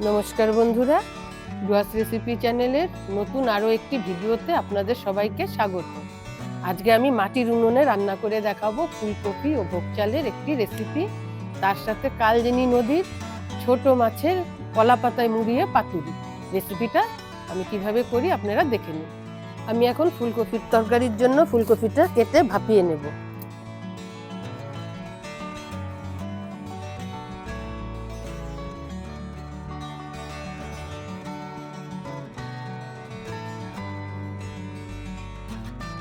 নমস্কার বন্ধুরা, ডুয়াস রেসিপি চ্যানেলের নতুন আরও একটি ভিডিওতে আপনাদের সবাইকে স্বাগত। আজকে আমি মাটির উনুনে রান্না করে দেখাবো ফুলকপি ও ভোগ চালের একটি রেসিপি। তার সাথে কালজেনি নদীর ছোট মাছের কলা পাতায় মুড়িয়ে পাতুরি। রেসিপিটা আমি কিভাবে করি আপনারা দেখে নিন। আমি এখন ফুলকপির তরকারির জন্য ফুলকপিটা কেটে ভাপিয়ে নেব।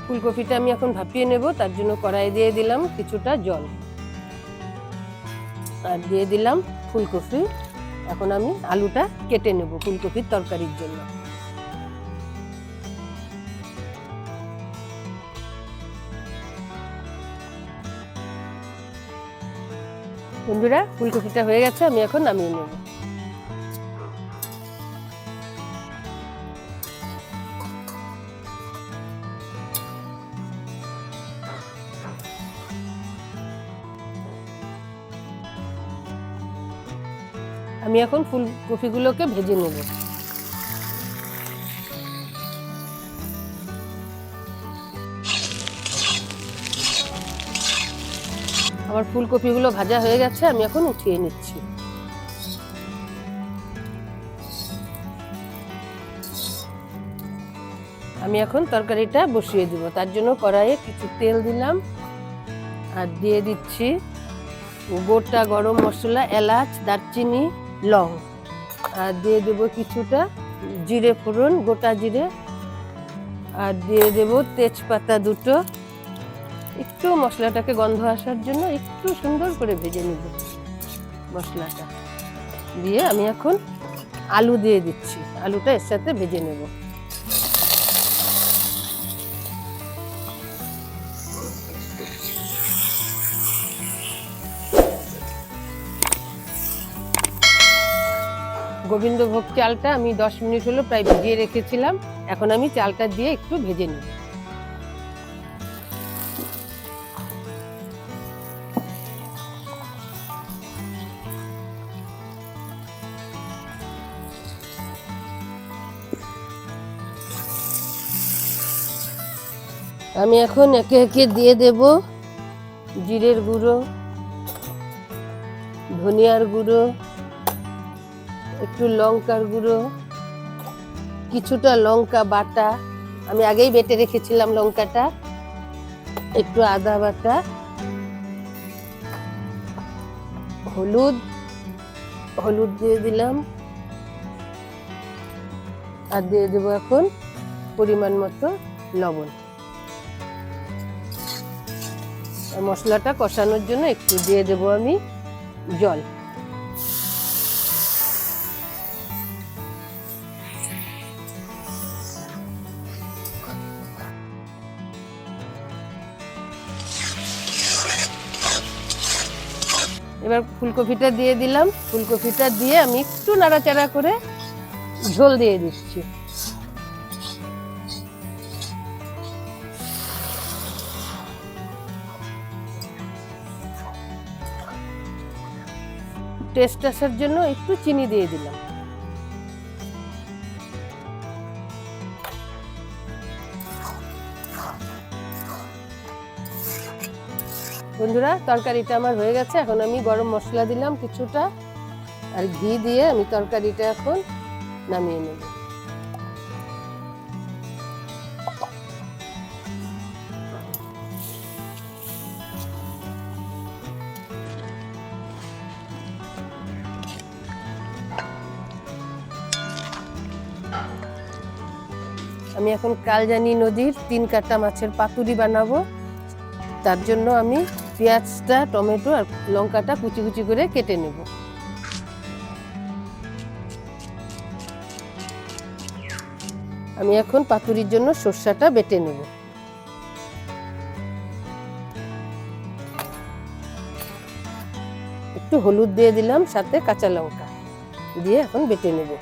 ফুলকপিটা আমি এখন ভাপিয়ে নেব, তার জন্য কড়াই দিয়ে দিলাম কিছুটা জল আর দিয়ে দিলাম ফুলকপি। এখন আমি আলুটা কেটে নেব ফুলকপির তরকারির জন্য। বন্ধুরা, ফুলকপিটা হয়ে গেছে, আমি এখন নামিয়ে নেব। আমি এখন ফুলকপিগুলোকে ভেজে নেব। আমার ফুলকপিগুলো ভাজা হয়ে গেছে, আমি এখন উঠিয়ে নিচ্ছি। আমি এখন তরকারিটা বসিয়ে দিব। তার জন্য কড়াইয়ে কিছু তেল দিলাম আর দিয়ে দিচ্ছি গোটা গরম মশলা, এলাচ, দারচিনি, লং, আর দিয়ে দেব কিছুটা জিরে ফোড়ন, গোটা জিরে, আর দিয়ে দেব তেজপাতা দুটো। একটু মশলাটাকে গন্ধ আসার জন্য একটু সুন্দর করে ভেজে নেব মশলাটা দিয়ে। আমি এখন আলু দিয়ে দিচ্ছি, আলুটা এর সাথে ভেজে নেব। গোবিন্দভোগ চালটা আমি 10 মিনিট হলো প্রায় ভিজিয়ে রেখেছিলাম। এখন আমি চালটা দিয়ে একটু ভেজে নেব। আমি এখন একে একে দিয়ে দেব জিরের গুঁড়ো, ধনিয়ার গুঁড়ো, একটু লঙ্কার গুঁড়ো, কিছুটা লঙ্কা বাটা, আমি আগেই বেটে রেখেছিলাম লঙ্কাটা, একটু আদা বাটা, হলুদ দিয়ে দিলাম, আর দিয়ে দেবো এখন পরিমাণ মতো লবণ। মশলাটা কষানোর জন্য একটু দিয়ে দেব আমি জল। এবার ফুলকপিটা দিয়ে দিলাম। ফুলকপিটা দিয়ে আমি একটু নাড়াচাড়া করে ঝোল দিয়ে দিচ্ছি। টেস্ট আসার জন্য একটু চিনি দিয়ে দিলাম। বন্ধুরা, তরকারিটা আমার হয়ে গেছে। এখন আমি গরম মশলা দিলাম কিছুটা, আর ঘি দিয়ে আমি তরকারিটা এখন নামিয়ে নেব। আমি এখন কালজানি নদীর 3 কাটা মাছের পাতুরি বানাবো। তার জন্য আমি পেঁয়াজটা, টমেটো আর লঙ্কাটা কুচি কুচি করে কেটে নেব। আমি এখন পাতুরির জন্য সরষাটা বেটে নেব। একটু হলুদ দিয়ে দিলাম, সাথে কাঁচা লঙ্কা দিয়ে এখন বেটে নেব।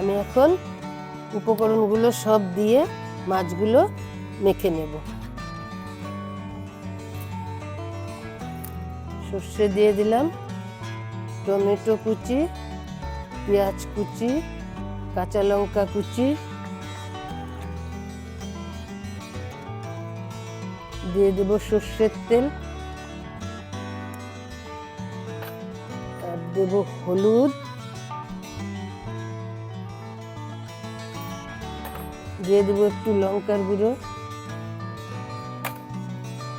আমি এখন উপকরণগুলো সব দিয়ে মাছগুলো মেখে নেব। সর্ষে দিয়ে দিলাম, টমেটো কুচি, পেঁয়াজ কুচি, কাঁচা লঙ্কা কুচি, দিয়ে দেব সর্ষের তেল, আর দেব হলুদ, দিয়ে দেব একটু লঙ্কার গুঁড়ো,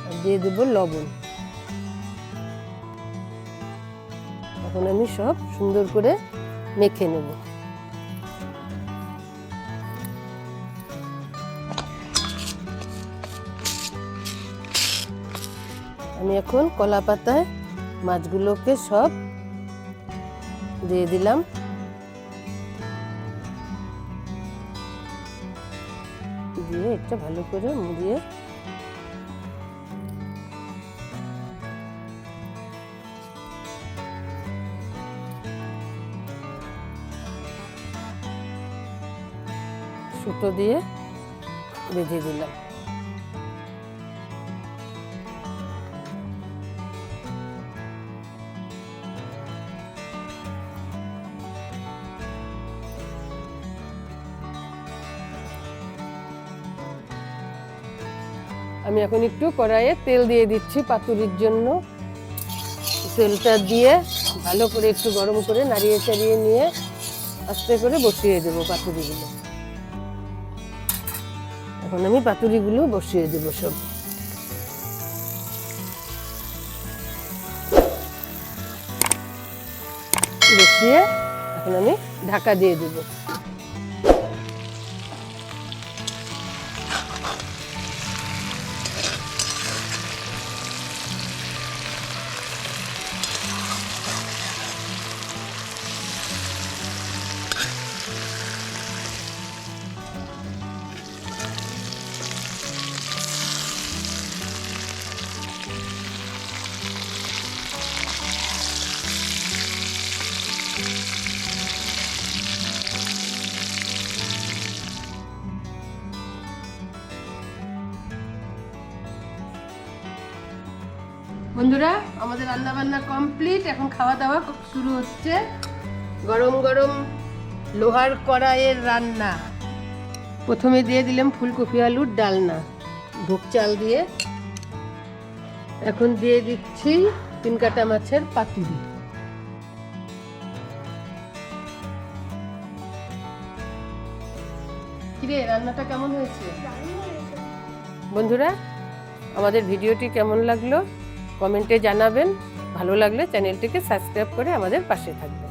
আর দিয়ে দেব লবণ। এখন আমি সব সুন্দর করে মেখে নেব। আমি এখন কলা পাতায় মাছগুলোকে সব দিয়ে দিলাম, দিয়ে এটা ভালো করে মুড়িয়ে সুতো দিয়ে বেঁধে দিলাম। আমি এখন একটু কড়াইয়ে তেল দিয়ে দিচ্ছি পাতুরির জন্য। তেলটা দিয়ে ভালো করে একটু গরম করে নাড়িয়ে চাড়িয়ে নিয়ে আস্তে করে বসিয়ে দেব পাতুরিগুলো। এখন আমি পাতুরিগুলো বসিয়ে দেব সব। বসিয়ে এখন আমি ঢাকা দিয়ে দেব। বন্ধুরা, আমাদের রান্না বান্না কমপ্লিট। এখন খাওয়া দাওয়া শুরু হচ্ছে। গরম গরম লোহার কড়াইয়ের রান্না। প্রথমে দিয়ে দিলাম ফুলকপি আলুর ডালনা ভোগ চাল দিয়ে। এখন দিয়ে দিচ্ছি 3 কাটা মাছের পাতুরি। কিরে, রান্নাটা কেমন হয়েছে? বন্ধুরা, আমাদের ভিডিওটি কেমন লাগলো কমেন্টে জানাবেন। ভালো লাগলে চ্যানেলটিকে সাবস্ক্রাইব করে আমাদের পাশে থাকবেন।